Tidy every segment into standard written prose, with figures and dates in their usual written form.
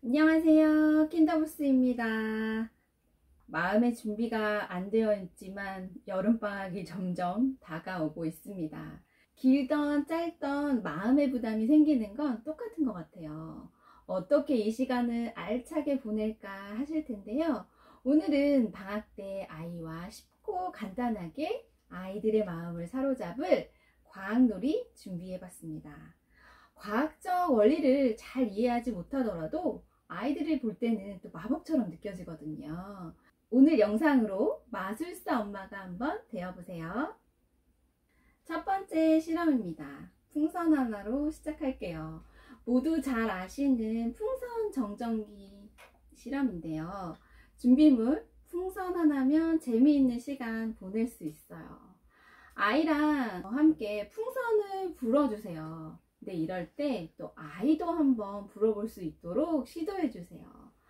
안녕하세요. 킨더부스입니다. 마음의 준비가 안 되어 있지만 여름방학이 점점 다가오고 있습니다. 길던 짧던 마음의 부담이 생기는 건 똑같은 것 같아요. 어떻게 이 시간을 알차게 보낼까 하실 텐데요. 오늘은 방학 때 아이와 쉽고 간단하게 아이들의 마음을 사로잡을 과학놀이 준비해 봤습니다. 과학적 원리를 잘 이해하지 못하더라도 아이들이 볼 때는 또 마법처럼 느껴지거든요. 오늘 영상으로 마술사 엄마가 한번 되어보세요. 첫 번째 실험입니다. 풍선 하나로 시작할게요. 모두 잘 아시는 풍선 정전기 실험인데요. 준비물 풍선 하나면 재미있는 시간 보낼 수 있어요. 아이랑 함께 풍선을 불어주세요. 근데 이럴 때 또 아이도 한번 불어볼 수 있도록 시도해 주세요.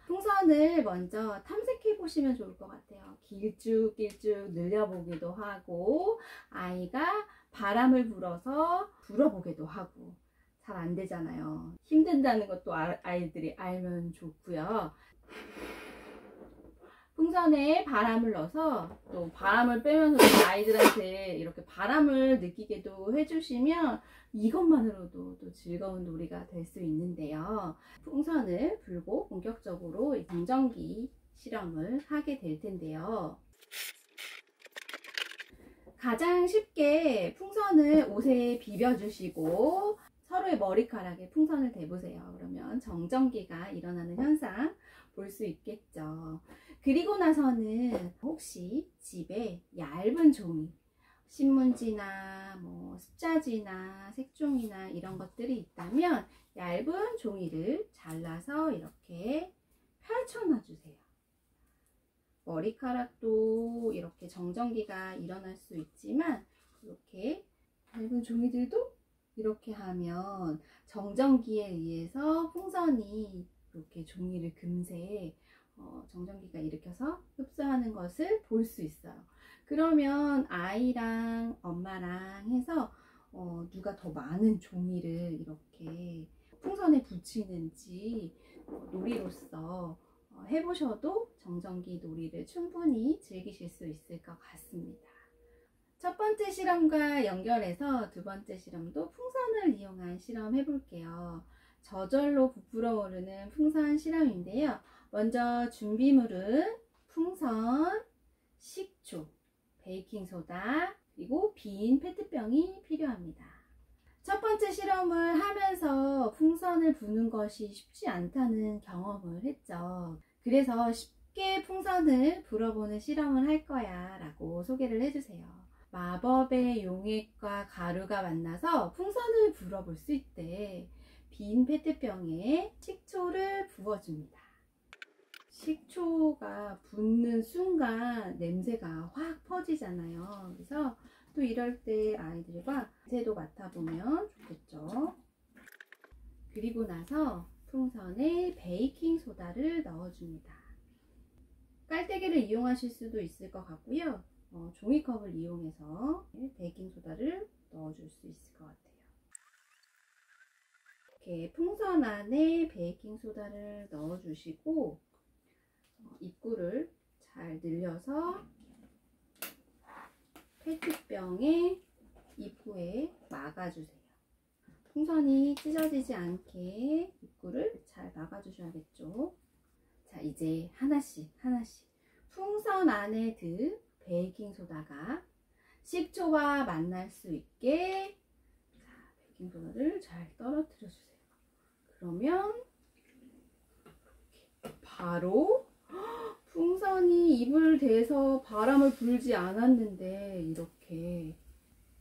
풍선을 먼저 탐색해 보시면 좋을 것 같아요. 길쭉길쭉 늘려보기도 하고 아이가 바람을 불어서 불어보기도 하고. 잘 안 되잖아요. 힘든다는 것도 아이들이 알면 좋고요. 풍선에 바람을 넣어서 또 바람을 빼면서 아이들한테 이렇게 바람을 느끼게도 해주시면 이것만으로도 또 즐거운 놀이가 될 수 있는데요. 풍선을 불고 본격적으로 정전기 실험을 하게 될 텐데요. 가장 쉽게 풍선을 옷에 비벼주시고 서로의 머리카락에 풍선을 대보세요. 그러면 정전기가 일어나는 현상 볼 수 있겠죠. 그리고 나서는 혹시 집에 얇은 종이, 신문지나 뭐 습자지나 색종이나 이런 것들이 있다면 얇은 종이를 잘라서 이렇게 펼쳐놔 주세요. 머리카락도 이렇게 정전기가 일어날 수 있지만 이렇게 얇은 종이들도 이렇게 하면 정전기에 의해서 풍선이 이렇게 종이를 금세 정전기가 일으켜서 흡수하는 것을 볼 수 있어요. 그러면 아이랑 엄마랑 해서 누가 더 많은 종이를 이렇게 풍선에 붙이는지 놀이로서 해보셔도 정전기 놀이를 충분히 즐기실 수 있을 것 같습니다. 첫 번째 실험과 연결해서 두 번째 실험도 풍선을 이용한 실험 해볼게요. 저절로 부풀어 오르는 풍선 실험인데요. 먼저 준비물은 풍선, 식초, 베이킹소다, 그리고 빈 페트병이 필요합니다. 첫 번째 실험을 하면서 풍선을 부는 것이 쉽지 않다는 경험을 했죠. 그래서 쉽게 풍선을 불어보는 실험을 할 거야 라고 소개를 해주세요. 마법의 용액과 가루가 만나서 풍선을 불어볼 수 있대. 빈 페트병에 식초를 부어줍니다. 식초가 붓는 순간 냄새가 확 퍼지잖아요. 그래서 또 이럴 때 아이들과 냄새도 맡아보면 좋겠죠. 그리고 나서 풍선에 베이킹소다를 넣어줍니다. 깔때기를 이용하실 수도 있을 것 같고요. 종이컵을 이용해서 베이킹소다를 넣어줄 수 있을 것 같아요. 이렇게 풍선 안에 베이킹소다를 넣어주시고 입구를 잘 늘려서 페트병의 입구에 막아주세요. 풍선이 찢어지지 않게 입구를 잘 막아주셔야겠죠. 자, 이제 하나씩 풍선 안에 든 베이킹소다가 식초와 만날 수 있게 베이킹소다를 잘 떨어뜨려 주세요. 그러면 바로 풍선이 입을 대서 바람을 불지 않았는데 이렇게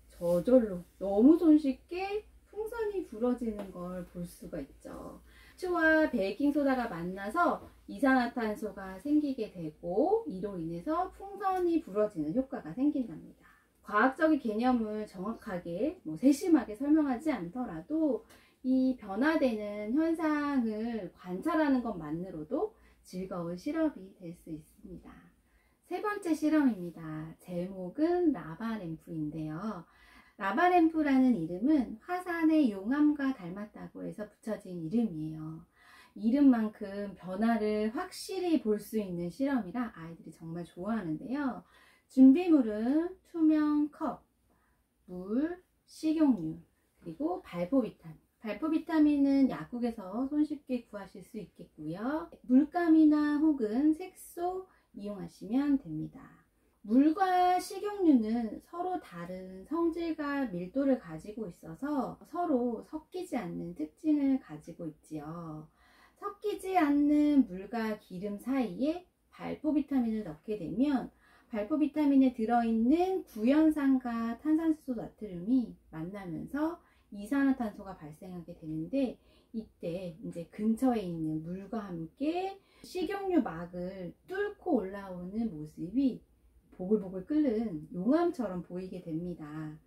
저절로 너무 손쉽게 풍선이 불어지는 걸 볼 수가 있죠. 식초와 베이킹소다가 만나서 이산화탄소가 생기게 되고 이로 인해서 풍선이 불어지는 효과가 생긴답니다. 과학적인 개념을 정확하게 세심하게 설명하지 않더라도 이 변화되는 현상을 관찰하는 것만으로도 즐거운 실험이 될 수 있습니다. 세 번째 실험입니다. 제목은 라바램프인데요. 라바램프라는 이름은 화산의 용암과 닮았다고 해서 붙여진 이름이에요. 이름만큼 변화를 확실히 볼 수 있는 실험이라 아이들이 정말 좋아하는데요. 준비물은 투명 컵, 물, 식용유, 그리고 발포 비타민. 발포 비타민은 약국에서 손쉽게 구하실 수 있겠고요. 물감이나 혹은 색소 이용하시면 됩니다. 물과 식용유는 서로 다른 성질과 밀도를 가지고 있어서 서로 섞이지 않는 특징을 가지고 있지요. 섞이지 않는 물과 기름 사이에 발포 비타민을 넣게 되면 발포 비타민에 들어있는 구연산과 탄산수 나트륨이 만나면서 이산화탄소가 발생하게 되는데, 이때 이제 근처에 있는 물과 함께 식용유 막을 뚫고 올라오는 모습이 보글보글 끓는 용암처럼 보이게 됩니다.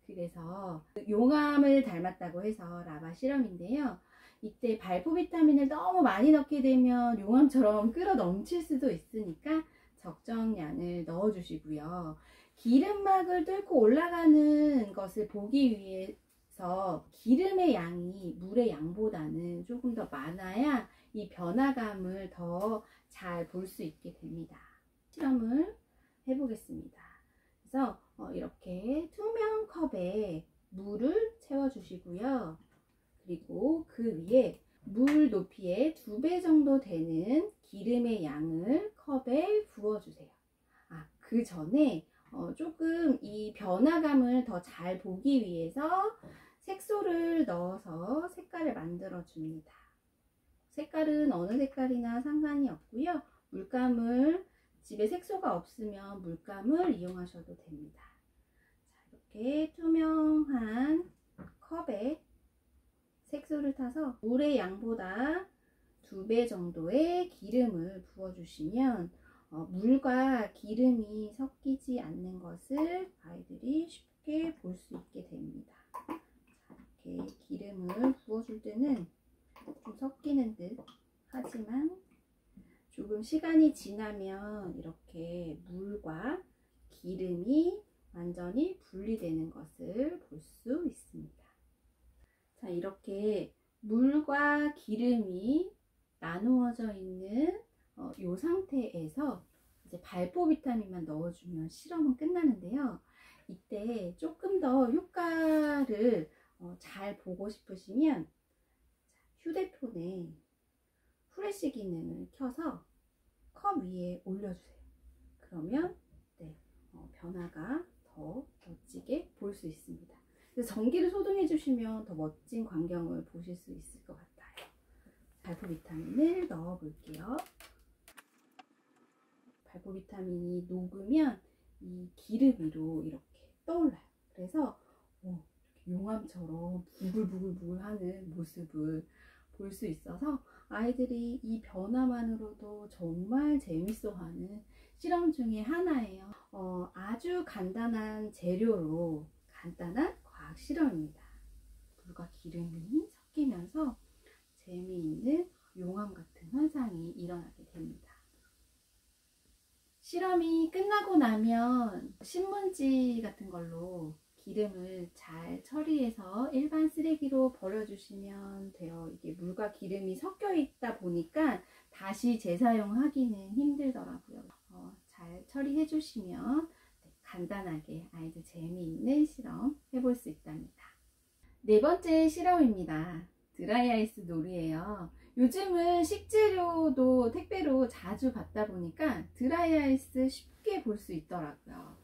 그래서 용암을 닮았다고 해서 라바 실험인데요. 이때 발포 비타민을 너무 많이 넣게 되면 용암처럼 끓어 넘칠 수도 있으니까 적정량을 넣어 주시고요. 기름막을 뚫고 올라가는 것을 보기 위해서 기름의 양이 물의 양보다는 조금 더 많아야 이 변화감을 더 잘 볼 수 있게 됩니다. 실험을 해보겠습니다. 그래서 이렇게 투명 컵에 물을 채워 주시고요. 그리고 그 위에 물 높이의 2배 정도 되는 기름의 양을 컵에 부어주세요. 그 전에 조금 이 변화감을 더 잘 보기 위해서 색소를 넣어서 색깔을 만들어 줍니다. 색깔은 어느 색깔이나 상관이 없고요. 물감을 집에 색소가 없으면 물감을 이용하셔도 됩니다. 자, 이렇게 투명한 컵에 색소를 타서 물의 양보다 2배 정도의 기름을 부어주시면 물과 기름이 섞이지 않는 것을 아이들이 쉽게 볼 수 있게 됩니다. 자, 이렇게 기름을 부어줄 때는 좀 섞이는 듯 하지만 조금 시간이 지나면 이렇게 물과 기름이 완전히 분리되는 것을 볼 수 있습니다. 자, 이렇게 물과 기름이 나누어져 있는 이 상태에서 이제 발포 비타민만 넣어주면 실험은 끝나는데요. 이때 조금 더 효과를 잘 보고 싶으시면 휴대폰에 후레쉬 기능을 켜서 컵 위에 올려주세요. 그러면 변화가 더 멋지게 볼 수 있습니다. 그래서 전기를 소등해 주시면 더 멋진 광경을 보실 수 있을 것 같아요. 발포 비타민을 넣어 볼게요. 발포 비타민이 녹으면 이 기름 위로 이렇게 떠올라요. 그래서 이렇게 용암처럼 부글부글 하는 모습을 볼 수 있어서 아이들이 이 변화만으로도 정말 재밌어하는 실험 중에 하나예요. 아주 간단한 재료로 간단한 과학 실험입니다. 물과 기름이 섞이면서 재미있는 용암 같은 현상이 일어나게 됩니다. 실험이 끝나고 나면 신문지 같은 걸로 기름을 잘 처리해서 일반 쓰레기로 버려주시면 돼요. 이게 물과 기름이 섞여 있다 보니까 다시 재사용하기는 힘들더라고요. 잘 처리해 주시면 간단하게 아이들 재미있는 실험 해볼 수 있답니다. 네 번째 실험입니다. 드라이아이스 놀이예요. 요즘은 식재료도 택배로 자주 받다 보니까 드라이아이스 쉽게 볼 수 있더라고요.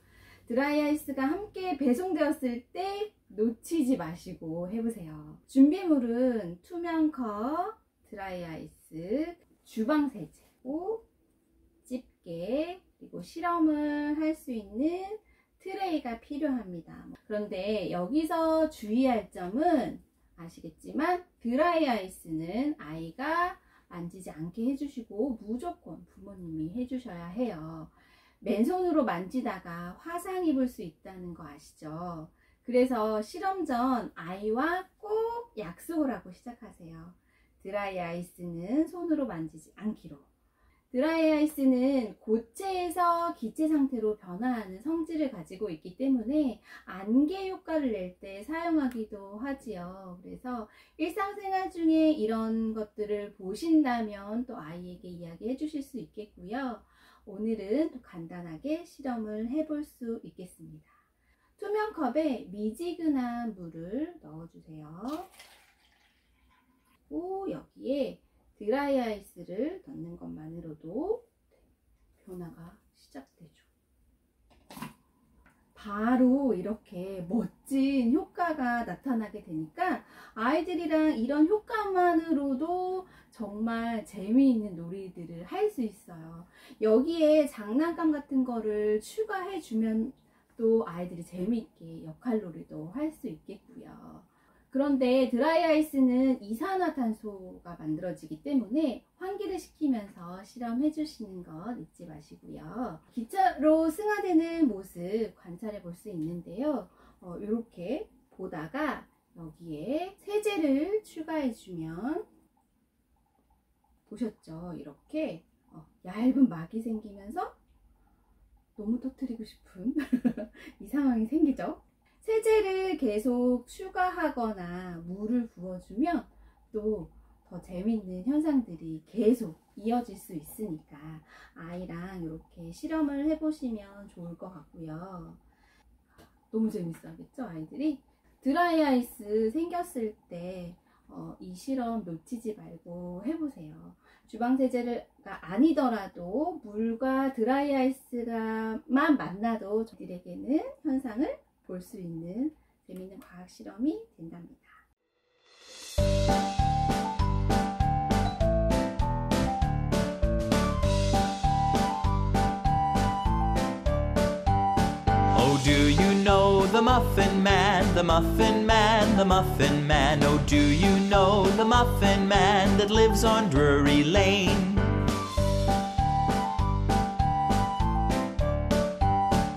드라이아이스가 함께 배송되었을 때 놓치지 마시고 해보세요. 준비물은 투명컵, 드라이아이스, 주방세제, 집게, 그리고 실험을 할 수 있는 트레이가 필요합니다. 그런데 여기서 주의할 점은 아시겠지만 드라이아이스는 아이가 만지지 않게 해주시고 무조건 부모님이 해주셔야 해요. 맨손으로 만지다가 화상 입을 수 있다는 거 아시죠? 그래서 실험 전 아이와 꼭 약속을 하고 시작하세요. 드라이아이스는 손으로 만지지 않기로. 드라이 아이스는 고체에서 기체 상태로 변화하는 성질을 가지고 있기 때문에 안개 효과를 낼 때 사용하기도 하지요. 그래서 일상생활 중에 이런 것들을 보신다면 또 아이에게 이야기해 주실 수 있겠고요. 오늘은 또 간단하게 실험을 해볼 수 있겠습니다. 투명 컵에 미지근한 물을 넣어주세요. 그리고 여기에 드라이 아이스를 넣는 것만으로도 변화가 시작되죠. 바로 이렇게 멋진 효과가 나타나게 되니까 아이들이랑 이런 효과만으로도 정말 재미있는 놀이들을 할 수 있어요. 여기에 장난감 같은 거를 추가해 주면 또 아이들이 재미있게 역할놀이도 할 수 있겠고요. 그런데 드라이 아이스는 이산화탄소가 만들어지기 때문에 환기를 시키면서 실험해 주시는 것 잊지 마시고요. 기차로 승하되는 모습 관찰해 볼 수 있는데요. 이렇게 보다가 여기에 세제를 추가해 주면 보셨죠? 이렇게 얇은 막이 생기면서 너무 터뜨리고 싶은 이 상황이 생기죠. 세제를 계속 추가하거나 물을 부어주면 또 더 재밌는 현상들이 계속 이어질 수 있으니까 아이랑 이렇게 실험을 해보시면 좋을 것 같고요. 너무 재밌어 하겠죠, 아이들이? 드라이 아이스 생겼을 때 이 실험 놓치지 말고 해보세요. 주방 세제가 아니더라도 물과 드라이 아이스가만 만나도 저희들에게는 현상을 볼 수 있는 재미있는 과학 실험이 된답니다. Oh, do you know the Muffin Man, the Muffin Man, the Muffin Man? Oh, do you know the Muffin Man that lives on Drury Lane?